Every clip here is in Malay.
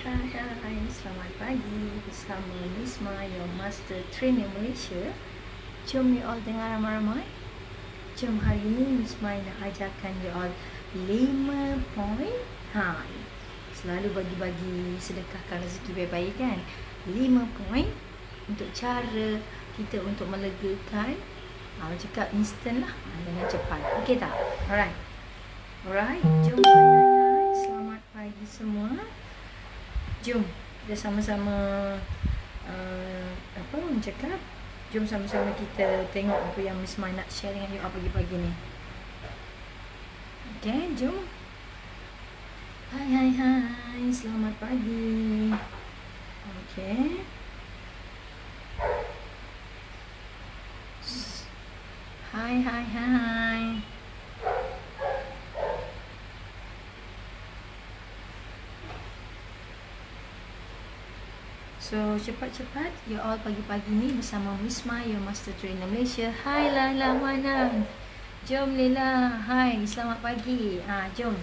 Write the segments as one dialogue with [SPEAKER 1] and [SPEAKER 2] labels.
[SPEAKER 1] Hai, selamat pagi bersama Miss Ma, your Master Trainer Malaysia. Jom you all dengar ramai-ramai. Jom hari ni Miss Ma nak ajarkan you all 5 poin. Selalu bagi-bagi sedekahkan rezeki baik-baik kan. 5 poin untuk cara kita untuk melegakan cakap instant lah, dengan cepat. Okey tak? Alright, jom. Hai, selamat pagi semua. Jom kita sama-sama orang cakap. Jom sama-sama kita tengok apa yang Miss Mai nak share dengan you pagi-pagi ni. Okay, jom. Hai, selamat pagi. Okay. Hai. So, cepat-cepat you all pagi-pagi ni bersama Miss Mai, your Master Trainer Malaysia. Hai Lala, mana? Jom Lila. Hai, selamat pagi. Jom.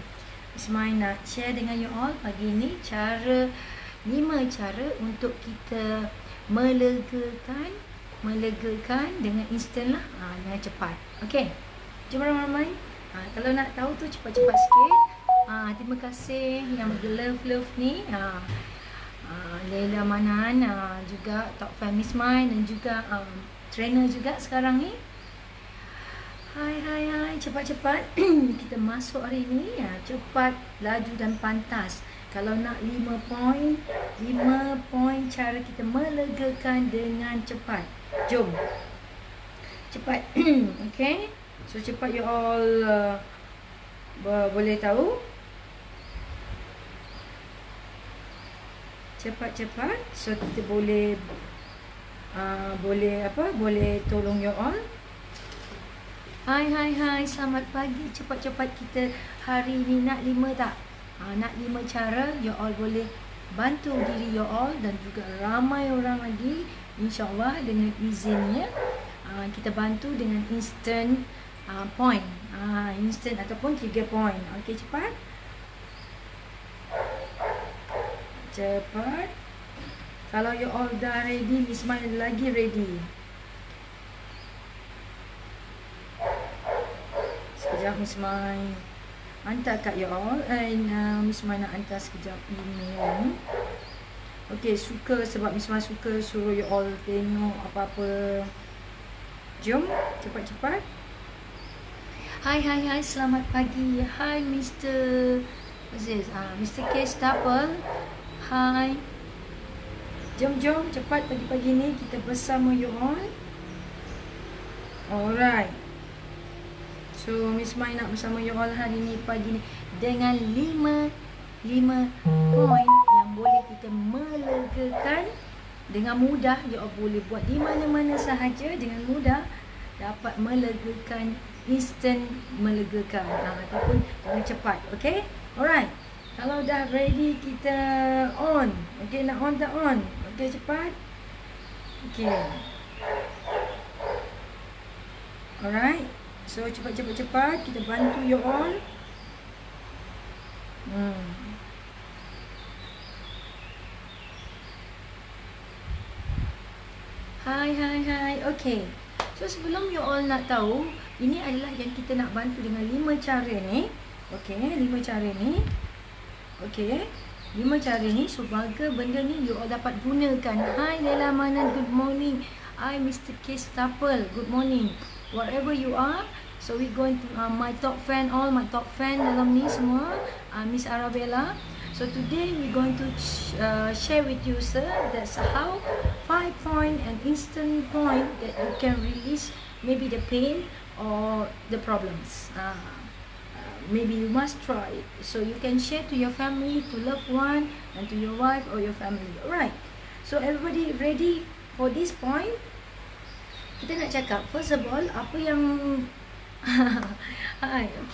[SPEAKER 1] Miss Mai nak share dengan you all pagi ni 5 cara untuk kita melegakan dengan instant lah, dengan cepat. Okey. Jom ramai-ramai. Kalau nak tahu tu cepat-cepat sikit. Terima kasih yang love ni. Leila Manan, juga top fan Miss Mai dan juga trainer juga sekarang ni. Hai, cepat-cepat kita masuk hari ni. Cepat, laju dan pantas. Kalau nak 5 poin cara kita melegakan dengan cepat. Jom. Cepat. Okay. So cepat you all boleh tahu. Cepat-cepat, so kita boleh tolong you all. Hai, selamat pagi. Cepat-cepat kita hari ni nak 5 tak? Nak 5 cara you all boleh bantu diri you all dan juga ramai orang lagi, insyaAllah dengan izinnya. Kita bantu dengan instant point, instant ataupun 3 point. Okey, cepat. Kalau you all dah ready, Miss Mai lagi ready. Sekejap Miss Mai hantar kat you all. Miss Mai nak hantar sekejap email ni. Okey, suka sebab Miss Mai suka suruh you all tengok apa-apa. Jom, cepat-cepat. Hai, selamat pagi. Hai Mr. Mr. K. Staple. Hai. Jom cepat pagi-pagi ni kita bersama you all. Alright. So Miss Mai nak bersama you all hari ni pagi ni dengan 5 poin yang boleh kita melegakan dengan mudah. You all boleh buat di mana-mana sahaja dengan mudah, dapat melegakan, instant melegakan ataupun dengan cepat. Okay. Alright. Kalau dah ready kita on. Okay, nak on tak on? Okay, cepat. Okay. Alright. So cepat kita bantu you all. Hai. Okay. So sebelum you all nak tahu, ini adalah yang kita nak bantu dengan 5 cara ni. Okay, 5 cara ni. Okay, 5 cara ni. So baga benda ni you all dapat gunakan. Hai Leila Manan, good morning. Hi Mr. K. Staple, good morning. Wherever you are. So we going to my top fan dalam ni semua, Miss Arabella. So today we going to share with you, sir, that's how 5 point and instant point that you can release maybe the pain or the problems. Maybe you must try it. So you can share to your family, to loved one, and to your wife or your family. Alright. So everybody ready for this point? Kita nak cakap first of all apa yang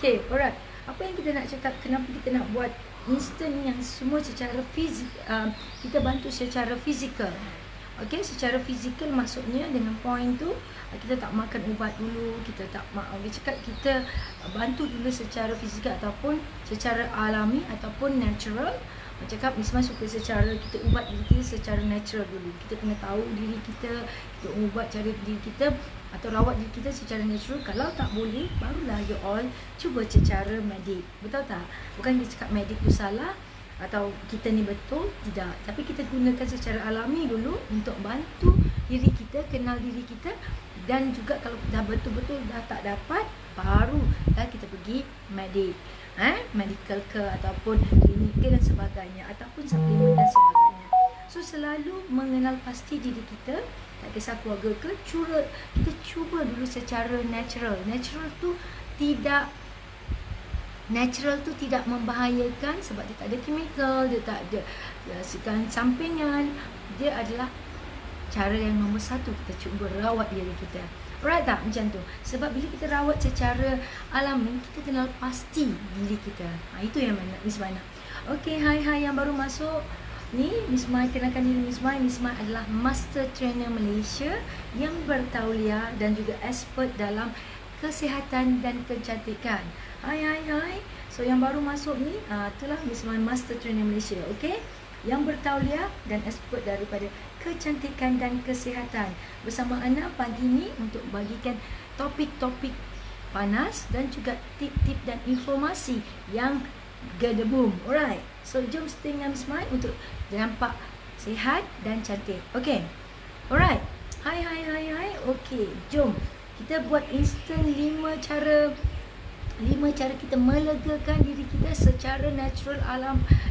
[SPEAKER 1] okay, alright. Apa yang kita nak cakap, kenapa kita nak buat instant yang semua secara kita bantu secara fizikal. Okey, secara fizikal maksudnya dengan point tu kita tak makan ubat dulu, kita tak cakap kita bantu dulu secara fizikal ataupun secara alami ataupun natural. Cakap Miss Mai suka secara kita ubat diri kita secara natural dulu. Kita kena tahu diri kita ubat cara diri kita atau rawat diri kita secara natural. Kalau tak boleh, barulah you all cuba secara medik. Betul tak? Bukan dia cakap medik tu salah atau kita ni betul, tidak. Tapi kita gunakan secara alami dulu untuk bantu diri kita, kenal diri kita. Dan juga kalau dah betul-betul dah tak dapat, baru dah kita pergi medik, medical ke ataupun klinik ke dan sebagainya, ataupun suplemen dan sebagainya. So selalu mengenal pasti diri kita, tak kisah keluarga ke, kita cuba dulu secara natural. Natural tu tidak membahayakan sebab dia tak ada chemical, dia tak ada sekan sampingan. Dia adalah cara yang nombor satu, kita cuba rawat diri kita. Alright tak? Macam tu. Sebab bila kita rawat secara alami, kita kenal pasti diri kita. Itu yang mana Miss Mai nak. Okay, hai yang baru masuk ni, Miss Mai kenalkan diri Miss Mai. Miss Mai adalah Master Trainer Malaysia yang bertauliah dan juga expert dalam kesihatan dan kecantikan. Hai. So yang baru masuk ni, itulah Miss Mai Master Trainer Malaysia, okay? Yang bertauliah dan expert daripada kecantikan dan kesihatan. Bersama Ana pagi ni untuk bagikan topik-topik panas dan juga tip-tip dan informasi yang gedebum. Alright. So jom stay dengan Miss Mai untuk nampak sihat dan cantik. Okay. Alright. Hai. Okay, jom kita buat instant 5 cara kita melegakan diri kita secara natural,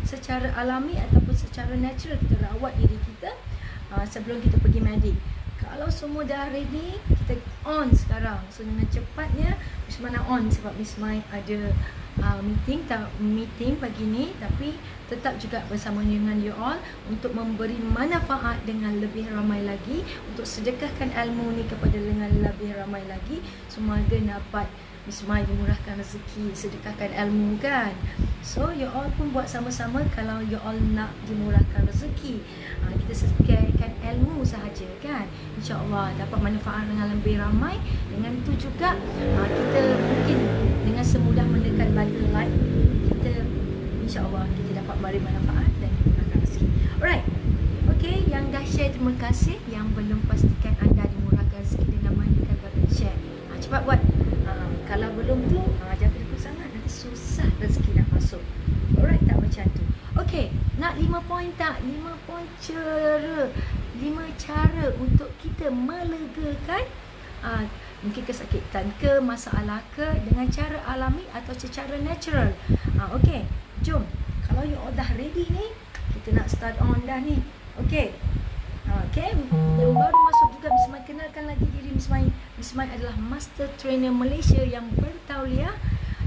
[SPEAKER 1] secara alami ataupun secara natural. Kita rawat diri kita sebelum kita pergi medik. Kalau semua dah ready, kita on sekarang. So dengan cepatnya Miss Mai nak on sebab Miss Mai ada meeting pagi ni, tapi tetap juga bersama dengan you all untuk memberi manfaat dengan lebih ramai lagi, untuk sedekahkan ilmu ni kepada dengan lebih ramai lagi. Semoga dapat Miss Mai dimurahkan rezeki, sedekahkan ilmu kan. So you all pun buat sama-sama kalau you all nak dimurahkan rezeki. Kita sedekahkan ilmu sahaja kan. InsyaAllah dapat manfaat dengan lebih ramai. Dengan itu juga kita mungkin dengan semudah menekan button like, kita insyaAllah kita dapat beri manfaat dan dimurahkan rezeki. Alright. Okay, yang dah share terima kasih. Yang belum, pastikan anda dimurahkan rezeki dengan menekan button share. Cepat buat. Kalau belum tu, jangan terikut sangat, nanti susah rezeki nak masuk. Alright tak macam tu? Okay, nak 5 poin tak? 5 poin cara. 5 cara untuk kita melegakan mungkin kesakitan ke, masalah ke, dengan cara alami atau secara natural. Okay, jom. Kalau you all dah ready ni, kita nak start on dah ni. Okay. Okay, yang baru masuk juga Miss Mai, kenalkan lagi diri Miss Mai. Miss Mai adalah Master Trainer Malaysia yang bertauliah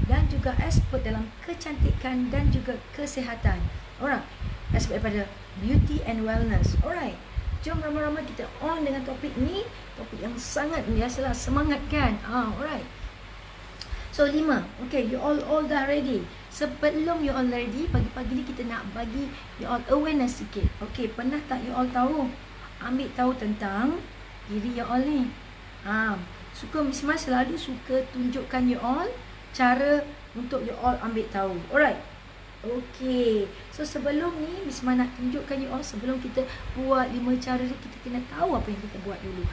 [SPEAKER 1] dan juga expert dalam kecantikan dan juga kesihatan. Alright, expert pada beauty and wellness. Alright, jom ramai-ramai kita on dengan topik ni. Topik yang sangat biasalah semangat kan. Alright. So 5. Okay, you all dah ready. Sebelum you all ready, pagi-pagi ni kita nak bagi you all awareness sikit. Okay, pernah tak you all ambil tahu tentang diri you all ni? Suka Miss Mai selalu suka tunjukkan you all cara untuk you all ambil tahu. Alright. Okay, so sebelum ni Miss Mai nak tunjukkan you all, sebelum kita buat 5 cara, kita kena tahu apa yang kita buat dulu.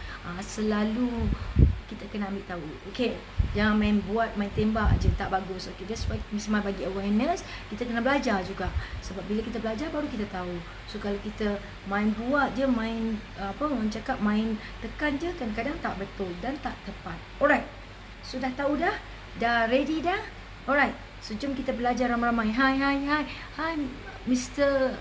[SPEAKER 1] Selalu kita kena ambil tahu. Okay, jangan main tembak aje, tak bagus. Okay, that's why Miss Mai bagi awareness. Kita kena belajar juga. Sebab bila kita belajar baru kita tahu. So kalau kita main buat je, orang cakap main tekan je, kadang-kadang tak betul dan tak tepat. Alright, sudah tahu dah? Dah ready dah? Alright, so jom kita belajar ramai-ramai. Hi Mr.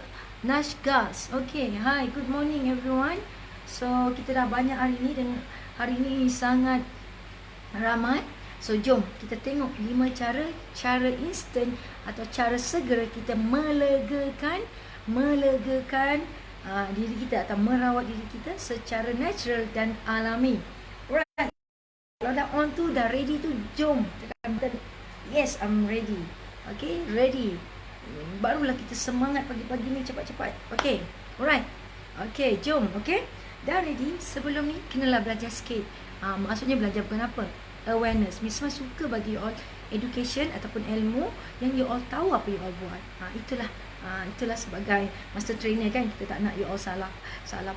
[SPEAKER 1] Nashgas. Okay, hi, good morning everyone. So kita dah banyak hari ni dan hari ni sangat ramai. So jom kita tengok 5 cara instan atau cara segera kita melegakan diri kita atau merawat diri kita secara natural dan alami. Alright. Kalau dah on tu, dah ready tu, jom tekan button. Yes, I'm ready. Okay, ready. Barulah kita semangat pagi-pagi ni cepat-cepat. Okay, alright. Okay, jom. Okay, Dah ready? Sebelum ni kenalah belajar sikit. Maksudnya belajar bukan apa? Awareness. Miss Ma suka bagi you all education ataupun ilmu yang you all tahu apa you all buat. Itulah sebagai master trainer kan, kita tak nak you all salah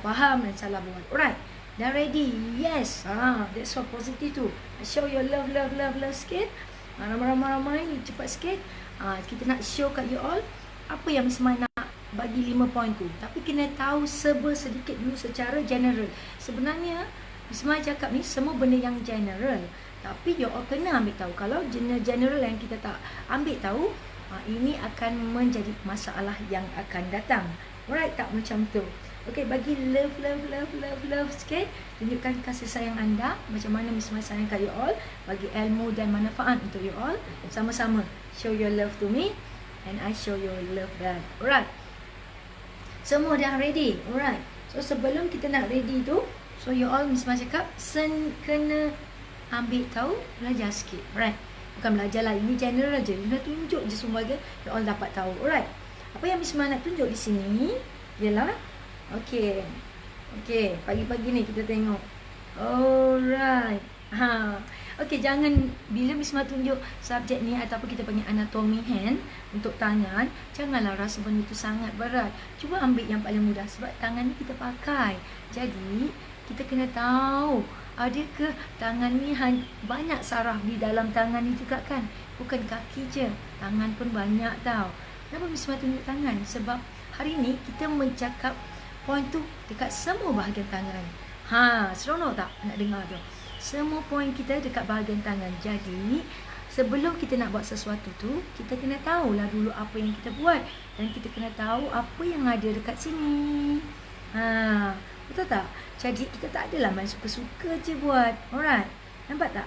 [SPEAKER 1] faham dan salah buat. Alright. Dah ready? Yes. That's so positive tu. Show your love sikit. Ramai-ramai cepat sikit. Kita nak show kat you all apa yang Miss Ma nak bagi 5 poin tu. Tapi kena tahu sedikit dulu secara general. Sebenarnya Miss Ma cakap ni semua benda yang general, tapi you all kena ambil tahu. Kalau general yang kita tak ambil tahu, ini akan menjadi masalah yang akan datang. Alright, tak macam tu. Okay, bagi love sikit. Tunjukkan kasih sayang anda. Macam mana Miss Ma sayang kat you all. Bagi ilmu dan manfaat untuk you all. Sama-sama show your love to me, and I show your love back. Alright. Semua dah ready. Alright. So sebelum kita nak ready tu, so you all Miss Ma cakap kena ambil tahu, belajar sikit. Alright. Bukan belajar lah, ini general je. You nak tunjuk je semua you all dapat tahu. Alright. Apa yang Miss Ma nak tunjuk di sini ialah Okay, pagi-pagi ni kita tengok. Alright. Okay, jangan bila Miss Ma tunjuk subjek ni ataupun kita panggil anatomy hand untuk tangan, janganlah rasa benda tu sangat berat. Cuba ambil yang paling mudah sebab tangan ni kita pakai. Jadi, kita kena tahu adakah tangan ni banyak saraf di dalam tangan ni juga kan? Bukan kaki je, tangan pun banyak tau. Kenapa Miss Ma tunjuk tangan? Sebab hari ni kita mencakap poin tu dekat semua bahagian tangan. Seronok tak nak dengar tu? Semua poin kita dekat bahagian tangan. Jadi, sebelum kita nak buat sesuatu tu, kita kena tahulah dulu apa yang kita buat. Dan kita kena tahu apa yang ada dekat sini. Betul tak? Jadi, kita tak adalah main suka-suka je buat. Alright. Nampak tak?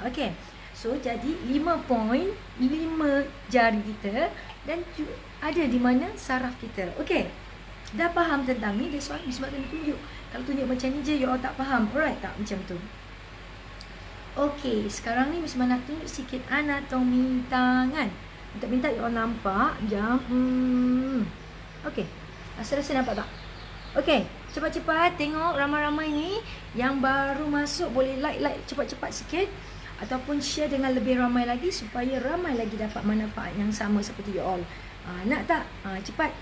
[SPEAKER 1] Okay. So, jadi 5 poin, 5 jari kita. Dan ada di mana saraf kita. Okay. Dah faham tentang ni, dia soal Miss Ma kena tunjuk. Kalau tunjuk macam ni je, you all tak faham. Alright tak? Macam tu. Okay, sekarang ni Miss Ma nak tunjuk sikit anatomi tangan. Minta you all nampak. Jom. Okay. Rasa-rasa nampak tak? Okay, cepat-cepat tengok ramai-ramai ni. Yang baru masuk boleh like cepat-cepat sikit. Ataupun share dengan lebih ramai lagi supaya ramai lagi dapat manfaat yang sama seperti you all. Nak tak? Cepat.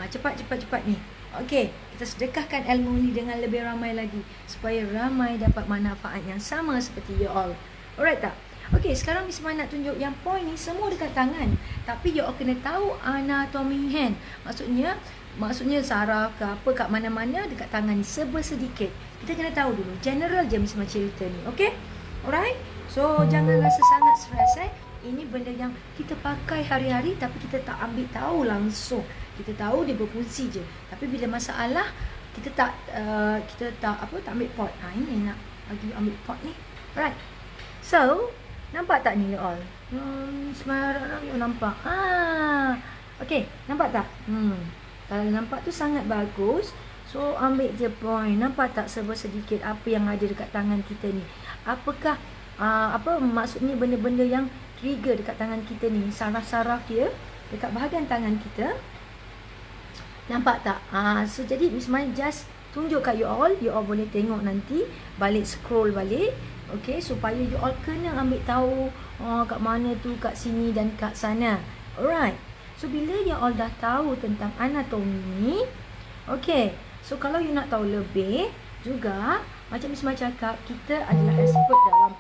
[SPEAKER 1] Cepat ni. Okey, kita sedekahkan ilmu ni dengan lebih ramai lagi supaya ramai dapat manfaat yang sama seperti you all. Alright tak? Okey, sekarang Miss Ma nak tunjuk yang poin ni semua dekat tangan. Tapi you all kena tahu anatomy hand. Maksudnya saraf ke apa kat mana-mana dekat tangan ni sedikit. Kita kena tahu dulu. General je Miss Ma cerita ni. Okey? Alright? So, jangan rasa sangat stres Ini benda yang kita pakai hari-hari tapi kita tak ambil tahu langsung. Kita tahu dia berfungsi je. Tapi bila masalah kita tak ambil pot. Ini nak bagi ambil pot ni. Alright. So, nampak tak ni you all? Semarang you nampak. Okay, nampak tak? Kalau nampak tu sangat bagus. So, ambil je point. Nampak tak sedikit apa yang ada dekat tangan kita ni? Apakah maksudnya benda-benda yang trigger dekat tangan kita ni, saraf-saraf dia dekat bahagian tangan kita. Nampak tak? So jadi Miss Ma just tunjuk kat you all boleh tengok nanti, balik scroll balik. Okay, supaya you all kena ambil tahu kat mana tu, kat sini dan kat sana. Alright. So bila you all dah tahu tentang anatomi ni, okay, so kalau you nak tahu lebih juga, macam Miss Ma cakap, kita adalah expert dalam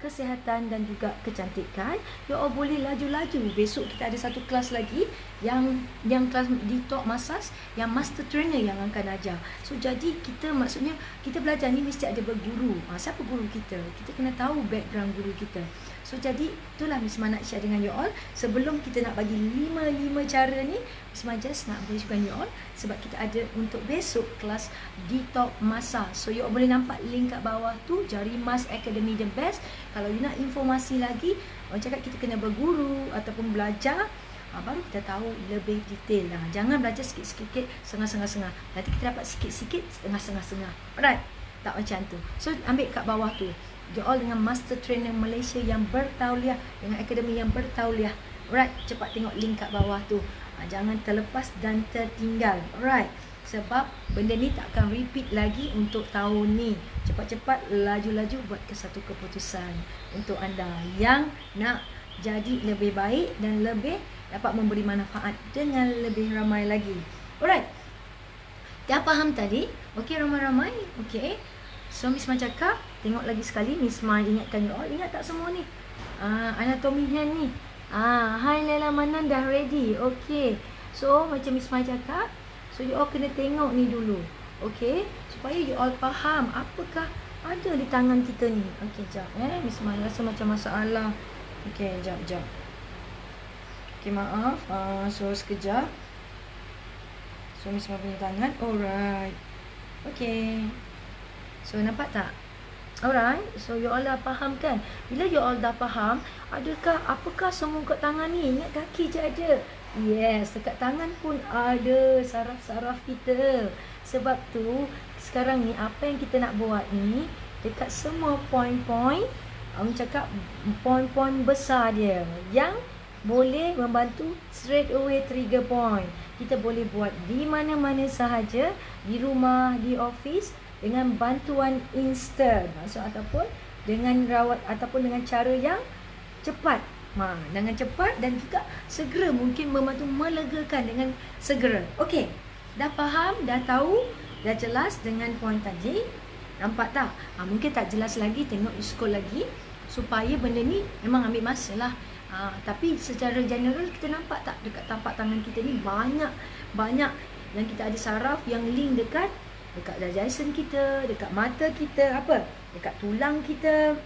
[SPEAKER 1] kesihatan dan juga kecantikan. You all boleh laju-laju. Besok kita ada satu kelas lagi yang kelas detox massage yang master trainer yang akan ajar. So jadi maksudnya kita belajar ni mesti ada berguru. Siapa guru kita? Kita kena tahu background guru kita. So jadi itulah Miss Ma nak share dengan you all. Sebelum kita nak bagi 5 cara ni, Miss Ma just nak beritahukan you all sebab kita ada untuk besok kelas detox massage. So you all boleh nampak link kat bawah tu, Jari Mas Academy the best. Kalau you nak informasi lagi, orang cakap kita kena berguru ataupun belajar, baru kita tahu lebih detail lah. Jangan belajar sikit-sikit, setengah-setengah. Nanti kita dapat sikit-sikit, setengah-setengah. Alright? Tak macam tu. So ambil kat bawah tu, you all dengan master trainer Malaysia yang bertauliah, dengan akademi yang bertauliah. Alright, cepat tengok link kat bawah tu. Jangan terlepas dan tertinggal. Alright. Sebab benda ni tak akan repeat lagi untuk tahun ni. Cepat-cepat, laju-laju buat satu keputusan untuk anda yang nak jadi lebih baik dan lebih dapat memberi manfaat dengan lebih ramai lagi. Alright. Dah faham tadi? Okey ramai-ramai? Okey. So Miss Ma cakap, tengok lagi sekali Miss Ma ingatkan you all. Ingat tak semua ni? Anatomy hand ni. Hai Lela Manan dah ready. Okey. So macam Miss Ma cakap, so you all kena tengok ni dulu. Okey, supaya you all faham apakah ada di tangan kita ni. Okey, jap Miss Ma rasa macam masalah. Okey, jap. Okey, maaf. So sekejap. So Miss Ma punya tangan. Alright. Okey. So nampak tak? Alright. So you all dah faham kan? Bila you all dah faham, apakah semua kat tangan ni? Ingat kaki je ada. Yes, dekat tangan pun ada saraf-saraf kita. Sebab tu sekarang ni apa yang kita nak buat ni, dekat semua point-point, orang cakap point-point besar dia yang boleh membantu straight away trigger point. Kita boleh buat di mana-mana sahaja, di rumah, di office, dengan bantuan instant. Maksud ataupun dengan rawat ataupun dengan cara yang cepat. Dengan cepat dan juga segera, mungkin membantu melegakan dengan segera. Okey, dah faham, dah tahu, dah jelas dengan point tadi. Nampak tak? Mungkin tak jelas lagi, tengok scroll lagi supaya benda ni memang ambil masa lah. Tapi secara general kita nampak tak dekat tapak tangan kita ni banyak yang kita ada saraf yang link dekat digestion kita, dekat mata kita, dekat tulang kita,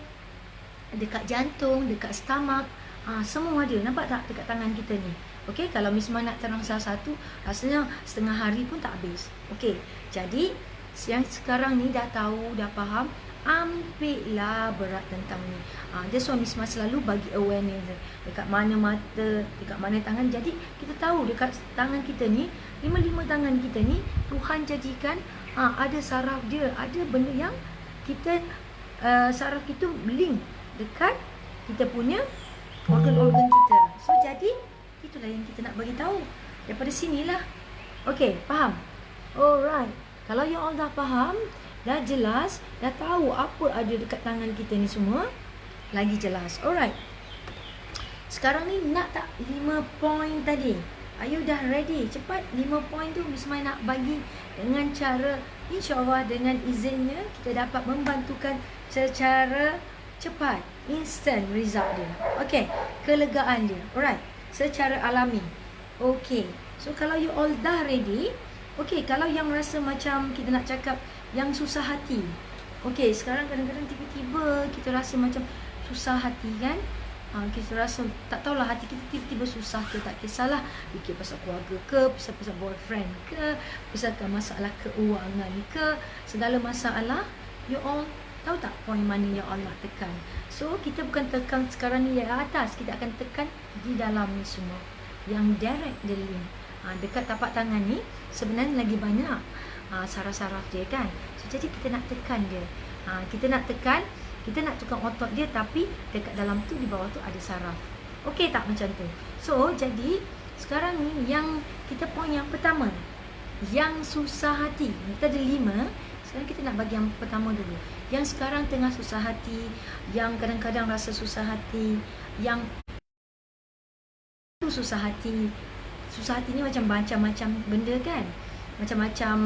[SPEAKER 1] dekat jantung, dekat stomach. Semua ada. Nampak tak dekat tangan kita ni? Okey, kalau Miss Ma nak terang salah-satu, rasanya setengah hari pun tak habis. Okey, jadi yang sekarang ni dah tahu, dah faham, ambillah berat tentang ni. That's why Miss Ma selalu bagi awareness dekat mana mata, dekat mana tangan. Jadi kita tahu dekat tangan kita ni, lima tangan kita ni Tuhan jadikan ada saraf dia, ada benda yang kita saraf kita link dekat kita punya organ-organ kita. So jadi itulah yang kita nak bagi tahu. Daripada sinilah. Okey, faham? Alright. Kalau you all dah faham, dah jelas, dah tahu apa ada dekat tangan kita ni semua, lagi jelas. Alright. Sekarang ni nak tak 5 point tadi? Are you dah ready? Cepat 5 point tu Miss Mai nak bagi dengan cara, insya-Allah dengan izinnya kita dapat membantukan secara cepat, instant result dia. Okey, kelegaan dia. Alright, secara alami. Okey. So kalau you all dah ready, okey, kalau yang rasa macam kita nak cakap yang susah hati. Okey, sekarang kadang-kadang tiba-tiba kita rasa macam susah hati kan? Kita rasa tak tahulah hati kita tiba-tiba susah ke, tak kisahlah fikir pasal keluarga ke, pasal boyfriend ke, pasal masalah keuangan ke, segala masalah. You all tahu tak point mana yang Allah tekan? So kita bukan tekan sekarang ni yang atas, kita akan tekan di dalam ni semua yang direct the link. Dekat tapak tangan ni sebenarnya lagi banyak saraf-saraf dia kan. So jadi kita nak tekan dia. Kita nak tekan, kita nak tukar otot dia, tapi dekat dalam tu, di bawah tu ada saraf. Okey tak macam tu? So jadi sekarang ni yang kita point yang pertama, yang susah hati. Kita ada 5. Sekarang kita nak bagi yang pertama dulu. Yang sekarang tengah susah hati, yang kadang-kadang rasa susah hati, yang susah hati. Susah hati ni macam-macam benda kan, macam-macam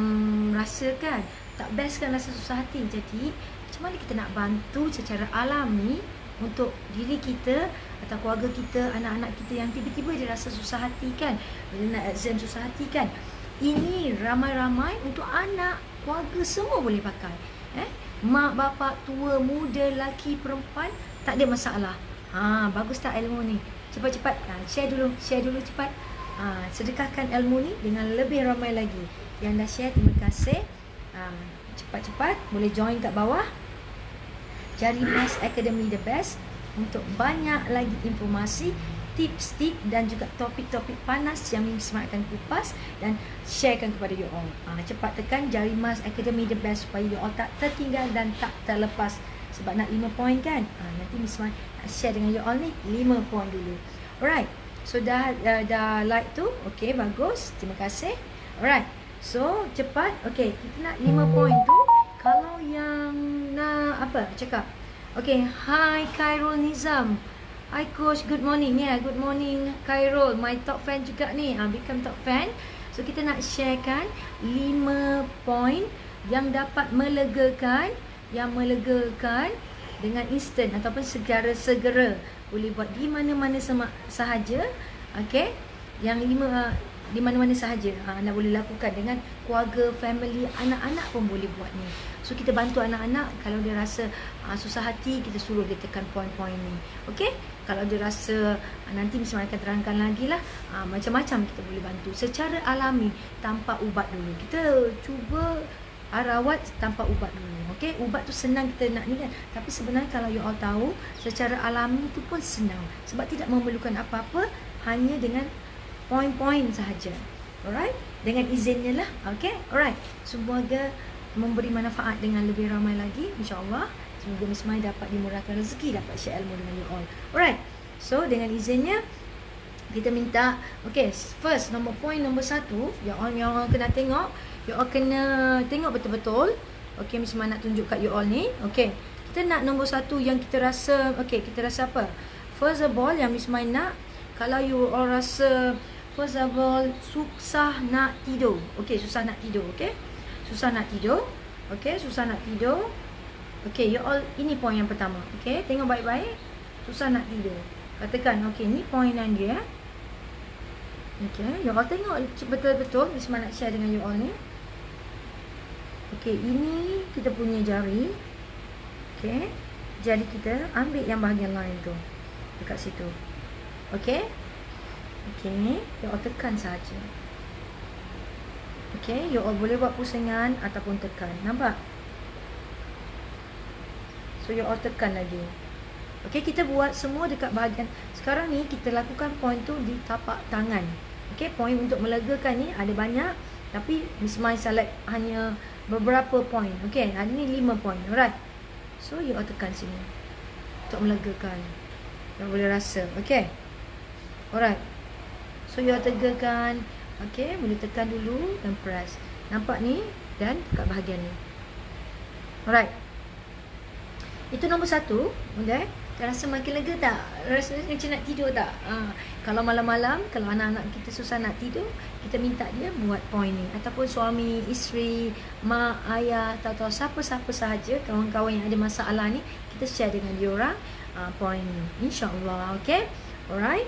[SPEAKER 1] rasa kan. Tak best kan rasa susah hati. Jadi macam mana kita nak bantu secara alami untuk diri kita atau keluarga kita, anak-anak kita yang tiba-tiba dia rasa susah hati kan, bila nak exam susah hati kan. Ini ramai-ramai untuk anak, keluarga semua boleh pakai. Mak, bapak, tua, muda, lelaki, perempuan, tak ada masalah. Bagus tak ilmu ni? Cepat-cepat share dulu cepat. Sedekahkan ilmu ni dengan lebih ramai lagi. Yang dah share, terima kasih. Cepat-cepat boleh join kat bawah Jari Mas Academy The Best untuk banyak lagi informasi, tips-tips dan juga topik-topik panas yang Miss Mat akan kupas dan sharekan kepada you all. Cepat tekan Jari Mas Academy The Best supaya you all tak tertinggal dan tak terlepas. Sebab nak 5 point kan. Nanti Miss Mat nak share dengan you all ni 5 point dulu. Alright. So dah like tu. Okay, bagus. Terima kasih. Alright. So cepat. Okay, kita nak 5 point tu. Kalau yang nak apa cakap. Okay, hi Khairul Nizam. Hi coach, good morning. Good morning Khairul, my top fan juga ni. Become top fan. So kita nak sharekan 5 point yang dapat melegakan, dengan instant ataupun segera boleh buat di mana-mana sahaja. Okay, yang 5 di mana-mana sahaja anda boleh lakukan dengan keluarga, family, anak-anak pun boleh buat ni. So kita bantu anak-anak. Kalau dia rasa susah hati, kita suruh dia tekan poin-poin ni. Okey, kalau dia rasa nanti Miss Mai akan terangkan lagi lah, macam-macam kita boleh bantu secara alami tanpa ubat dulu. Kita cuba rawat tanpa ubat dulu. Okey, ubat tu senang kita nak ni kan, tapi sebenarnya kalau you all tahu, secara alami tu pun senang sebab tidak memerlukan apa-apa, hanya dengan poin-poin sahaja. Alright, dengan izinnya lah. Okay, alright. Semoga memberi manfaat dengan lebih ramai lagi, insyaAllah. Semoga Miss Mai dapat dimurahkan rezeki, dapat share ilmu dengan you all. Alright, so dengan izinnya kita minta, okay, first point nombor 1, you all kena tengok. You all kena tengok betul-betul. Okay, Miss Mai nak tunjuk kat you all ni. Okay, kita nak nombor 1 yang kita rasa, okay, kita rasa apa? First of all, yang Miss Mai nak, kalau you all rasa first of all susah nak tidur. Okay, susah nak tidur. Okay, susah nak tidur. Okay, susah nak tidur. Okay, you all, ini point yang pertama. Okay, tengok baik-baik. Susah nak tidur. Katakan, okay, ni point yang dia. Okay, you all tengok betul-betul. Miss Mai nak share dengan you all ni. Okay, ini kita punya jari. Okay, jari kita ambil yang bahagian lain tu dekat situ. Okay, okay, you all tekan saja. Okay, you all boleh buat pusingan ataupun tekan. Nampak? So you all tekan lagi. Okay, kita buat semua dekat bahagian. Sekarang ni kita lakukan point tu di tapak tangan. Okay, point untuk melegakan ni ada banyak, tapi Miss Mai select hanya beberapa point. Okay, hari ni 5 point. Alright, so you all tekan sini untuk melegakan. You boleh rasa. Okay, alright, so you all tegakan. Okay, boleh tekan dulu dan press. Nampak ni, dan dekat bahagian ni. Alright, itu nombor 1. Okay, rasa makin lega tak? Rasa macam nak tidur tak? Kalau malam-malam, kalau anak-anak kita susah nak tidur, kita minta dia buat point ni. Ataupun suami, isteri, mak, ayah, atau siapa-siapa sahaja, kawan-kawan yang ada masalah ni, kita share dengan dia orang point ni, insyaAllah. Okay, alright.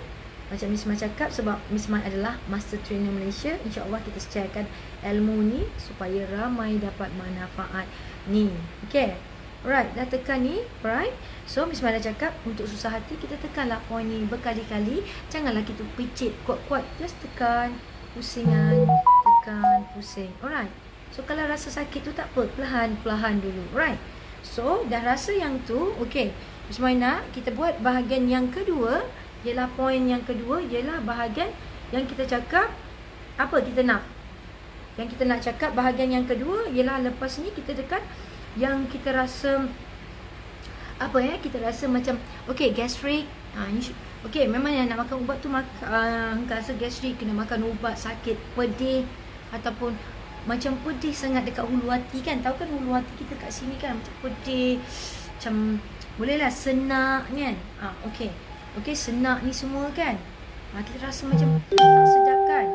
[SPEAKER 1] Macam Miss Mai cakap, sebab Miss Mai adalah Master Trainer Malaysia, insyaAllah kita sharekan ilmu ni supaya ramai dapat manfaat ni. Okay, alright, dah tekan ni. Alright, so Miss Mai dah cakap, untuk susah hati kita tekanlah point ni berkali-kali. Janganlah kita picit kuat-kuat, just tekan, pusingan, tekan, pusing. Alright, so kalau rasa sakit tu tak apa, perlahan-perlahan dulu. Alright, so dah rasa yang tu. Okay, Miss Mai nak kita buat bahagian yang kedua. Ialah point yang kedua, ialah bahagian yang kita cakap apa kita nak. Yang kita nak cakap bahagian yang kedua ialah lepas ni kita dekat yang kita rasa apa ya, kita rasa macam okay, gastric. Okay, memang yang nak makan ubat tu rasa gastric, kena makan ubat, sakit, pedih, ataupun macam pedih sangat dekat hulu hati kan. Tahu kan hulu hati kita kat sini kan macam pedih, macam bolehlah senak kan. Okay, okay, senak ni semua kan. Kita rasa macam tak sedap kan.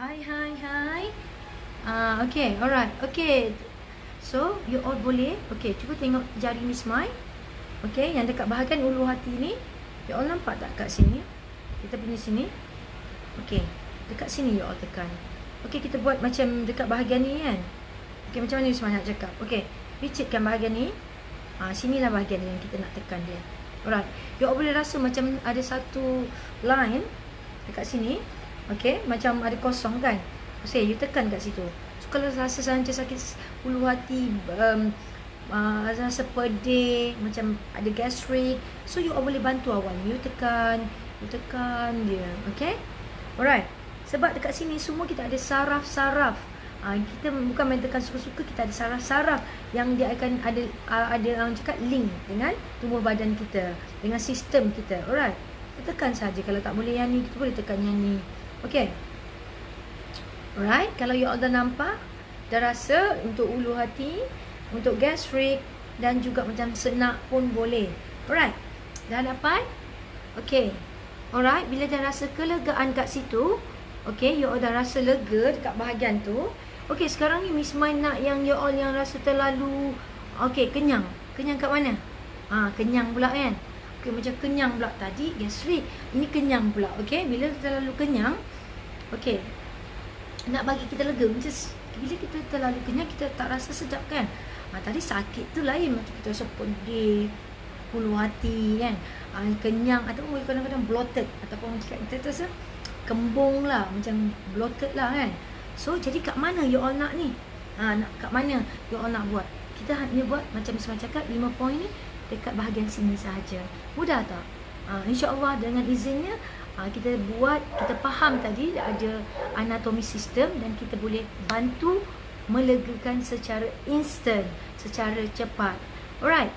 [SPEAKER 1] Hai. Okay, alright. Okay, so you all boleh. Okay, cuba tengok jari Miss Mai. Okay, yang dekat bahagian ulu hati ni, you all nampak tak kat sini? Kita punya sini. Okay, dekat sini you all tekan. Okay, kita buat macam dekat bahagian ni kan. Okay, macam mana Miss Mai nak cakap? Okay, picitkan bahagian ni. Sinilah bahagian yang kita nak tekan dia. Alright, you all boleh rasa macam ada satu line dekat sini. Okay, macam ada kosong kan. So, you tekan kat situ. So, kalau rasa macam sakit ulu hati, rasa pedih, macam ada gastric, so you all boleh bantu awal. You tekan dia. Okay, alright. Sebab dekat sini semua kita ada saraf-saraf. Kita bukan main tekan suka-suka, kita ada saraf-saraf yang dia akan ada orang cakap link dengan tubuh badan kita, dengan sistem kita. Alright, kita tekan saja. Kalau tak boleh yang ni, kita boleh tekan yang ni. Okay, Alright, kalau you all dah nampak, dah rasa untuk ulu hati, untuk gastrik dan juga macam senak pun boleh. Alright, dah dapat? Okay, alright, bila dah rasa kelegaan kat situ, okay, you all dah rasa lega dekat bahagian tu. Okay, sekarang ni Miss Mai nak yang you all yang rasa terlalu, okay, kenyang. Kenyang kat mana? Kenyang pula kan? Okay, macam kenyang pula tadi, gastrik. Ini kenyang pula, okay. Bila terlalu kenyang, okay, nak bagi kita lega. Macam bila kita terlalu kenyang, kita tak rasa sedap kan? Tadi sakit tu lain, macam kita rasa pedih, ulu hati kan? Kenyang ataupun kadang-kadang bloated, ataupun kita rasa kembung lah, macam bloated lah kan? So, jadi kat mana you all nak ni? Nak kat mana you all nak buat? Kita hanya buat macam Miss Mai cakap, 5 poin ni dekat bahagian sini sahaja. Mudah tak? InsyaAllah dengan izinnya, kita buat, kita faham tadi ada anatomi sistem dan kita boleh bantu melegakan secara instant, secara cepat. Alright.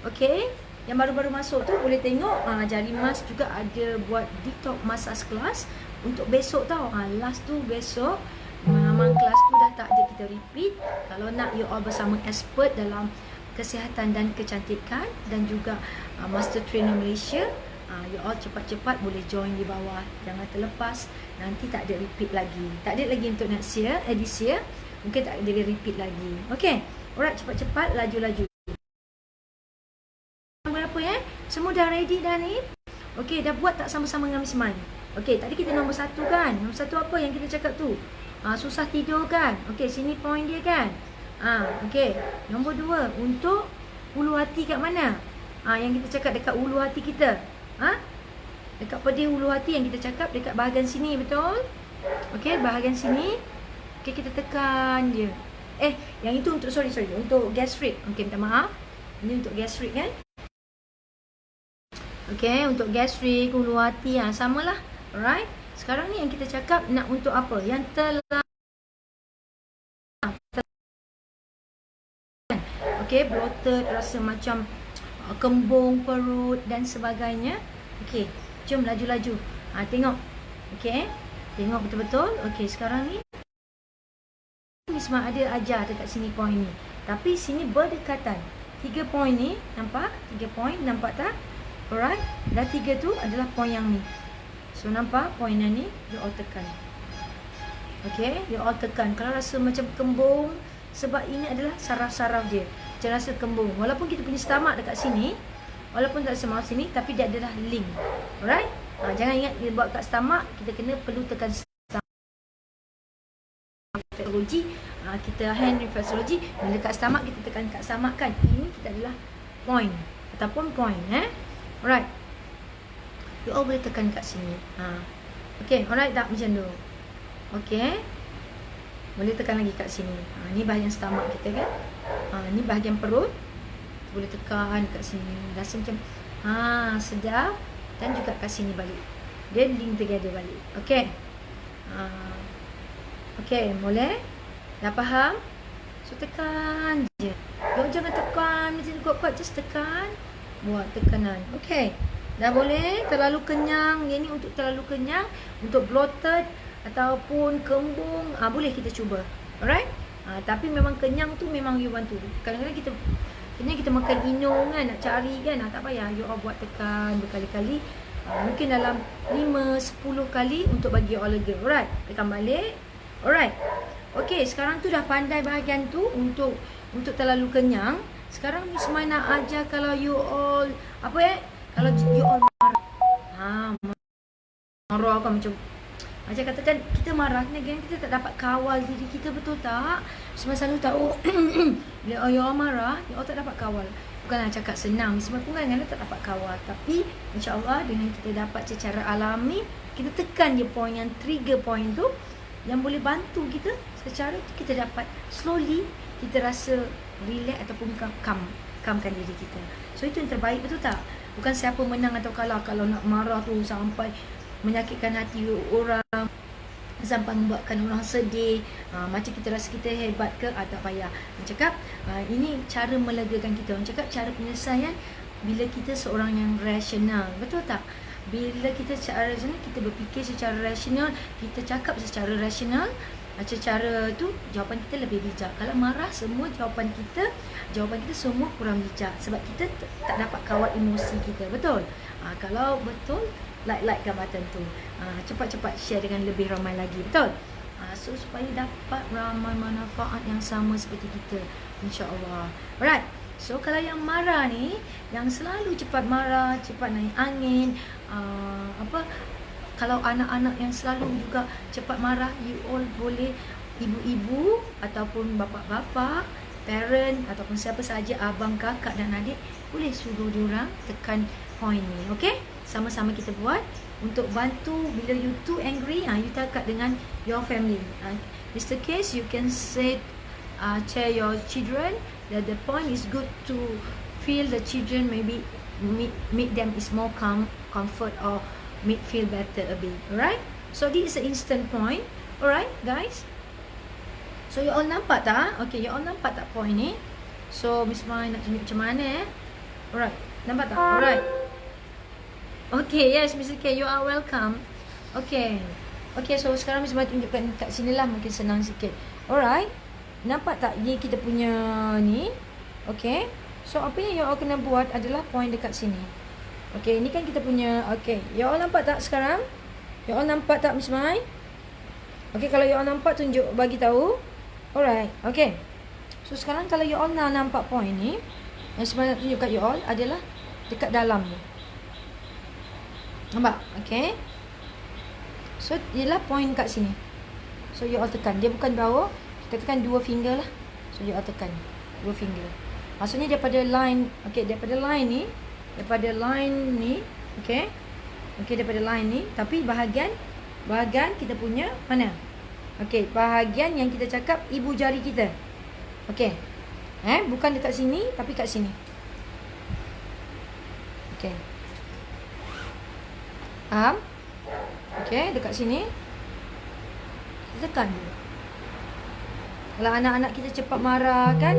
[SPEAKER 1] Okay. Yang baru-baru masuk tu boleh tengok Jari Mas juga ada buat detox massage class untuk besok tau. Last tu besok. Memang kelas tu dah tak ada kita repeat. Kalau nak you all bersama expert dalam kesihatan dan kecantikan dan juga Master Trainer Malaysia, you all cepat-cepat boleh join di bawah. Jangan terlepas, nanti tak ada repeat lagi. Tak ada lagi untuk next year, this year. Mungkin tak ada repeat lagi. Okay, alright, cepat-cepat, laju-laju. Berapa semua dah ready dah ni? Okay, dah buat tak sama-sama dengan Miss Mai? Okay, tadi kita nombor 1 kan? Nombor 1 apa yang kita cakap tu? Susah tidur kan? Okay, sini point dia kan? Okay, nombor 2, untuk ulu hati kat mana? Yang kita cakap dekat ulu hati kita. Dekat pedih ulu hati yang kita cakap dekat bahagian sini, betul? Okay, bahagian sini. Okay, kita tekan dia. Yang itu untuk, sorry, untuk gastrik. Okay, minta maaf. Ini untuk gastrik kan? Okay, untuk gastrik, ulu hati, samalah. Alright. Sekarang ni yang kita cakap nak untuk apa? Yang telah, okay, bloated, rasa macam kembung perut dan sebagainya. Okay, jom laju-laju. Tengok. Okay, tengok betul-betul. Okay, sekarang ni Miss Mai ada ajar dekat sini poin ni. Tapi sini berdekatan. 3 poin ni, nampak? 3 poin, nampak tak? Alright. Dah 3 tu adalah poin yang ni. So, nampak poin yang ni, you all tekan. Okay, you all tekan. Kalau rasa macam kembung, sebab ini adalah saraf-saraf dia. Macam rasa kembung. Walaupun kita punya stomach dekat sini, walaupun tak semau sini, tapi dia adalah link. Alright? Jangan ingat dia buat kat stomach, kita perlu tekan stomach. Refleksologi, kita hand refleksologi, bila kat stomach, kita tekan kat stomach kan. Ini kita adalah point, ataupun point. Alright. You all boleh tekan kat sini. Okay, alright tak macam tu? Okay. Boleh tekan lagi kat sini. Ni bahagian stomach kita kan. Ni bahagian perut. Boleh tekan kat sini. Rasa macam sedap. Dan juga kat sini balik. Dia link together balik. Okay. Okay, boleh? Dah faham? So, tekan je. Jangan tekan macam kuat-kuat. Just tekan. Buat tekanan. Okay. Dah boleh? Terlalu kenyang. Yang ni untuk terlalu kenyang. Untuk bloated ataupun kembung, boleh kita cuba. Alright? Tapi memang kenyang tu memang you want to. Kadang-kadang kita kenyang, kita makan inung kan, nak cari kan, tak payah. You all buat tekan berkali-kali. Mungkin dalam 5-10 kali untuk bagi you all lega. Alright? Tekan balik. Alright? Okay, sekarang tu dah pandai bahagian tu untuk terlalu kenyang. Sekarang Miss Mai nak ajar kalau you all, kalau you all marah. Marah kan macam katakan kita marah, kita tak dapat kawal diri kita, betul tak? Semua selalu tahu bila you all marah, you all tak dapat kawal. Bukanlah cakap senang, semua pun kadang-kadang tak dapat kawal. Tapi insyaAllah dengan kita dapat secara alami, kita tekan je poin yang trigger point tu, yang boleh bantu kita secara kita dapat slowly, kita rasa relax ataupun calmkan diri kita. So itu yang terbaik, betul tak? Bukan siapa menang atau kalah. Kalau nak marah tu sampai menyakitkan hati orang, sampai membuatkan orang sedih, macam kita rasa kita hebat ke, tak payah. Orang cakap ini cara melegakan kita. Orang cakap cara penyelesaian bila kita seorang yang rasional, betul tak? Bila kita secara rasional, kita berfikir secara rasional, kita cakap secara rasional, secara tu jawapan kita lebih bijak. Kalau marah, jawapan kita semua kurang bijak sebab kita tak dapat kawal emosi kita. Betul? Kalau betul, like-kan button tu. Cepat-cepat share dengan lebih ramai lagi. Betul? So supaya dapat ramai manfaat yang sama seperti kita, insya-Allah. Alright. So kalau yang marah ni, yang selalu cepat marah, cepat naik angin, kalau anak-anak yang selalu juga cepat marah, you all boleh, ibu-ibu ataupun bapa-bapa, parent ataupun siapa saja, abang, kakak dan adik, boleh suruh diorang tekan point ni. Okay? Sama-sama kita buat untuk bantu bila you too angry, you tekan dengan your family. Mr. Case, you can say, tell your children that the point is good to feel the children, maybe make them is more comfort or make feel better a bit. Alright? So this is an instant point. Alright guys? So you all nampak tak? Okay, you all nampak tak point ni? So Miss Mai nak tunjuk macam mana Alright, nampak tak? Alright. Okay, yes Mr. K, you are welcome. Okay. Okay, so sekarang Miss Mai tunjukkan kat sini lah, mungkin senang sikit. Alright. Nampak tak ni kita punya ni? Okay. So apa yang you all kena buat adalah point dekat sini. Okay, ni kan kita punya. Okay, you all nampak tak sekarang? You all nampak tak Miss Mai? Okay, kalau you all nampak, tunjuk, bagi tahu. Alright, okay. So sekarang kalau you all nak nampak point ni, yang sebenarnya nak tunjuk kat you all adalah dekat dalam ni. Nampak? Okay. So ialah point kat sini. So you all tekan. Dia bukan bawah. Kita tekan 2 finger lah. So you all tekan 2 finger. Maksudnya daripada line. Okay, daripada line ni. Daripada line ni. Okay. Okay, daripada line ni. Tapi bahagian kita punya mana? Okay, bahagian yang kita cakap ibu jari kita. Okay. Bukan dekat sini, tapi kat sini. Okay. Faham? Okay, dekat sini. Kita tekan dulu. Kalau anak-anak kita cepat marah kan,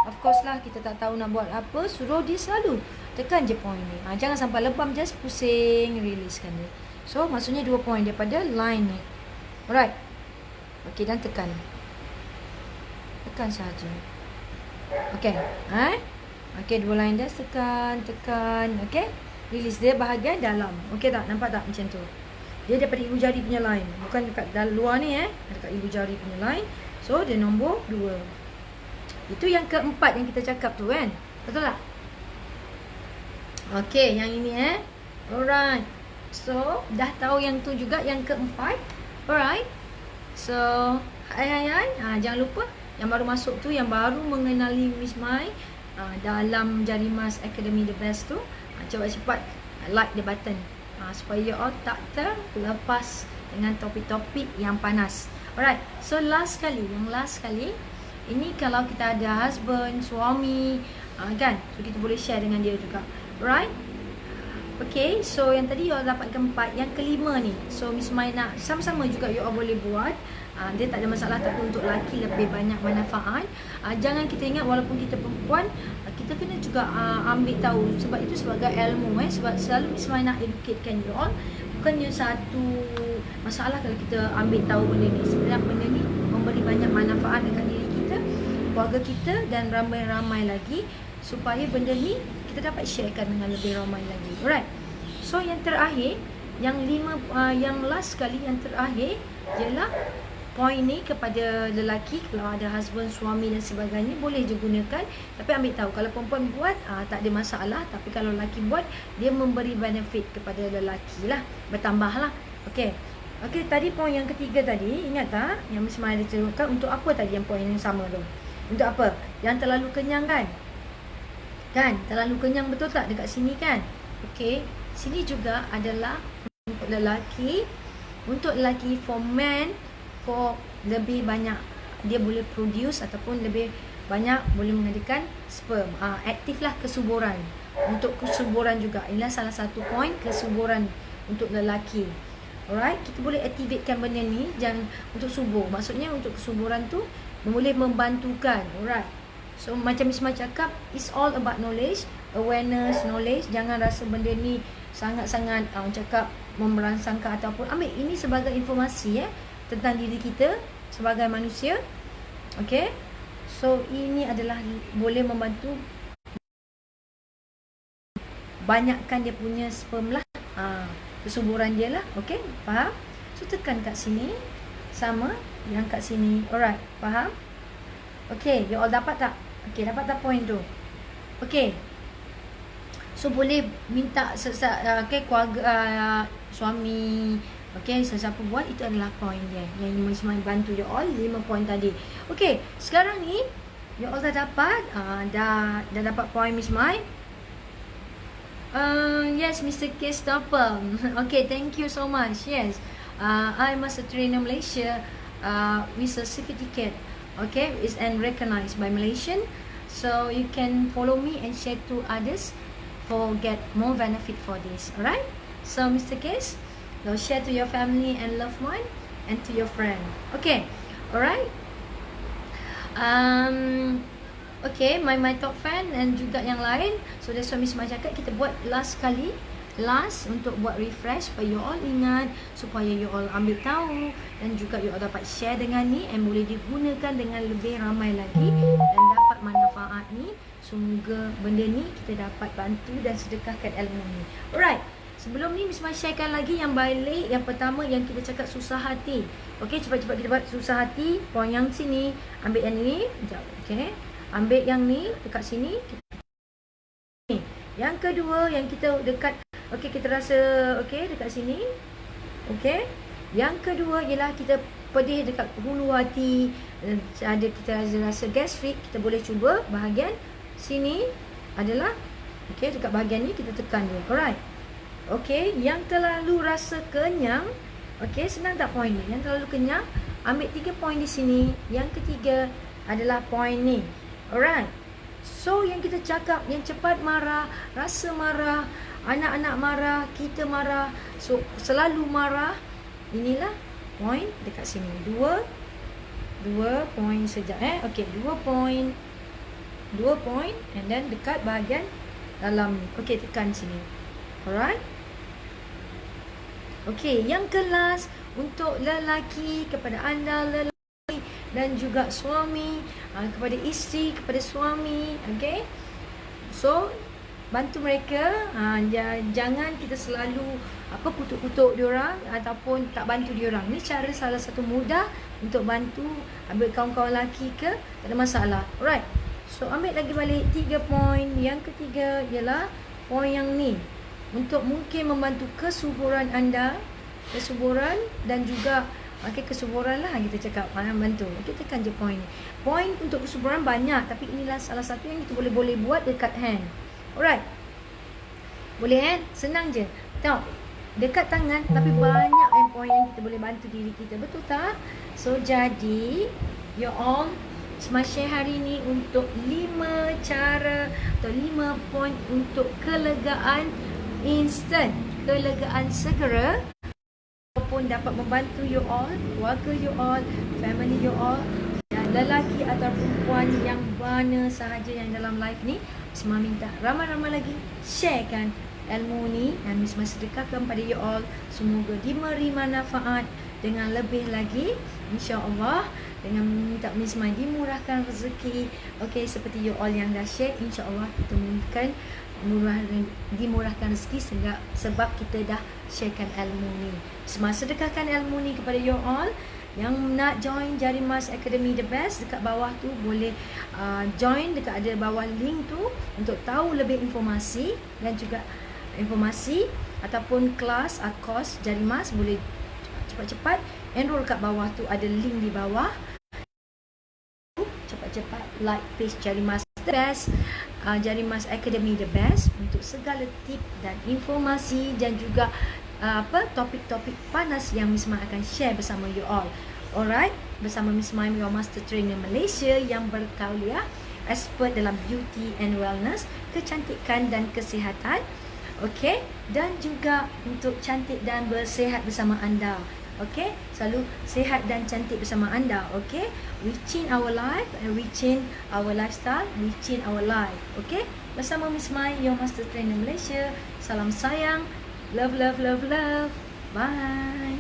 [SPEAKER 1] of course lah, kita tak tahu nak buat apa, suruh dia selalu tekan je point ni. Jangan sampai lebam, just pusing, releasekan dia. So maksudnya 2 point daripada line ni. Alright. Okay, dan tekan. Tekan saja. Okay. Okay, 2 line dah, tekan. Okay. Release dia bahagian dalam. Okay tak? Nampak tak macam tu? Dia daripada ibu jari punya line. Bukan dekat dalam luar ni dekat ibu jari punya line. So dia nombor 2. Itu yang keempat yang kita cakap tu kan. Betul tak? Okay, yang ini Alright. So dah tahu yang tu juga, yang keempat. Alright. So hai. Jangan lupa yang baru masuk tu, yang baru mengenali Miss Mai dalam Jarimas Academy The Best tu, cepat-cepat like the button supaya you all tak terlepas dengan topik-topik yang panas. Alright. So last kali ini kalau kita ada husband, suami kan, so kita boleh share dengan dia juga. Alright. Okay, so yang tadi you all dapat keempat. Yang kelima ni, so Miss Mai nak sama-sama juga you all boleh buat. Dia tak ada masalah, tapi untuk lelaki lebih banyak manfaat. Jangan kita ingat walaupun kita perempuan, kita kena juga ambil tahu, sebab itu sebagai ilmu sebab selalu Miss Mai nak educatekan you all. Bukannya satu masalah kalau kita ambil tahu benda ni. Sebenarnya benda ni memberi banyak manfaat dekat diri kita, keluarga kita dan ramai-ramai lagi, supaya benda ni kita dapat sharekan dengan lebih ramai lagi. Alright. So yang terakhir, yang last sekali, yang terakhir ialah point ni kepada lelaki. Kalau ada husband, suami dan sebagainya, boleh je gunakan. Tapi ambil tahu, kalau perempuan buat tak ada masalah. Tapi kalau lelaki buat, dia memberi benefit kepada lelaki lah, bertambah lah. Okay. Okay, tadi point yang ketiga tadi, ingat tak? Yang Miss Mai ada ceritakan untuk apa tadi, yang point yang sama tu? Untuk apa? Yang terlalu kenyang kan? Kan? Terlalu kenyang, betul tak? Dekat sini kan? Okay. Sini juga adalah untuk lelaki. Untuk lelaki, for men, for lebih banyak dia boleh produce ataupun lebih banyak boleh mengadakan sperm. Aktif lah kesuburan. Untuk kesuburan juga, inilah salah satu point kesuburan untuk lelaki. Alright, kita boleh activatekan benda ni jangan untuk subur. Maksudnya untuk kesuburan tu boleh membantukan. Alright. So macam Miss Mai cakap, it's all about knowledge, awareness, knowledge. Jangan rasa benda ni sangat-sangat cakap memerangsangkan ataupun ambil ini sebagai informasi tentang diri kita. sebagai manusia. Okay, so ini adalah boleh membantu banyakkan dia punya sperm lah, kesuburan dia lah. Okay, faham? So tekan kat sini, sama yang kat sini. Alright, faham? Okay, you all dapat tak? Okay, dapat tak point tu? Okay, so boleh minta okay, keluarga, suami, okay, sesiapa buat, itu adalah point dia yang Mismai bantu you all 5 point tadi. Okay, sekarang ni you all dah dapat, dah dapat point Mismai. Yes, Mr. Christopher. Okay, thank you so much. Yes, I'm a trainer Malaysia with a certificate. Okay, is and recognized by Malaysian. So you can follow me and share to others for get more benefit for this. Alright. So Mr. Case, now share to your family and loved one and to your friend. Okay. Alright. Okay, my top fan and juga yang lain. So that's why Miss Mai cakap kita buat last untuk buat refresh supaya you all ingat, supaya you all ambil tahu dan juga you all dapat share dengan ni and boleh digunakan dengan lebih ramai lagi dan dapat manfaat ni. Semoga benda ni kita dapat bantu dan sedekahkan ilmu ni. Alright. Sebelum ni Miss Mai sharekan lagi yang balik. Yang pertama yang kita cakap susah hati. Okay, cepat-cepat kita buat susah hati. Point yang sini, ambil yang ni. Sekejap. Okay, ambil yang ni dekat sini. Yang kedua yang kita dekat, okay, kita rasa okay dekat sini. Okay, yang kedua ialah kita pedih dekat hulu hati, ada kita rasa gastrik, kita boleh cuba bahagian sini adalah okay, dekat bahagian ni kita tekan dia. Alright. Okay, yang terlalu rasa kenyang, okay, senang tak point ni? Yang terlalu kenyang, ambil 3 point di sini. Yang ketiga adalah point ni. Alright. So yang kita cakap, yang cepat marah, rasa marah, anak-anak marah, kita marah, so selalu marah, inilah point dekat sini. 2 point saja. Okay, 2 point and then dekat bahagian dalam ni. Okay, tekan sini. Alright. Okay, yang kelas untuk lelaki, kepada anda lelaki dan juga suami, kepada isteri, kepada suami. Okay, so bantu mereka. Jangan kita selalu kutuk-kutuk diorang ataupun tak bantu diorang. Ni cara salah satu mudah untuk bantu ambil kawan-kawan lelaki ke, tak ada masalah. Alright. So ambil lagi balik 3 point. Yang ketiga ialah point yang ni, untuk mungkin membantu kesuburan anda, kesuburan dan juga okay, kesuburan lah kita cakap, bantu. Okay, tekan je point ni. Point untuk kesuburan banyak, tapi inilah salah satu yang kita boleh buat dekat hand. Alright. Boleh hand? Senang je. Tengok, dekat tangan, tapi banyak point yang kita boleh bantu diri kita. Betul tak? So jadi you all Smart share hari ni untuk 5 cara atau 5 point untuk kelegaan instant, kelegaan segera, ataupun dapat membantu you all, keluarga you all, family you all, dan lelaki atau perempuan yang mana sahaja yang dalam live ni. Semua minta ramai-ramai lagi sharekan ilmu ni dan Miss Mai sedekahkan pada you all. Semoga diberi manfaat dengan lebih lagi, insya-Allah. Dengan minta Miss Mai dimurahkan rezeki. Okay, seperti you all yang dah share, insya-Allah kita mungkin dimurahkan rezeki sebab kita dah sharekan ilmu ni. Semasa sedekahkan ilmu ni kepada you all. Yang nak join Jarimas Academy The Best, dekat bawah tu boleh join, dekat ada bawah link tu untuk tahu lebih informasi dan juga informasi ataupun kelas course Jarimas. Boleh cepat-cepat enroll kat bawah tu, ada link di bawah. Cepat-cepat like page Jarimas The Best, Jarimas Academy The Best untuk segala tip dan informasi dan juga topik-topik panas yang Miss Mai akan share bersama you all. Alright, bersama Miss Mai, your master trainer Malaysia yang bertauliah, expert dalam beauty and wellness, kecantikan dan kesihatan. Okay, dan juga untuk cantik dan bersihat bersama anda. Okay, selalu sihat dan cantik bersama anda. Okay, reaching our life and reaching our lifestyle, reaching our life. Okay, bersama Miss Mai, your master trainer Malaysia. Salam sayang. Love, love, love, love. Bye.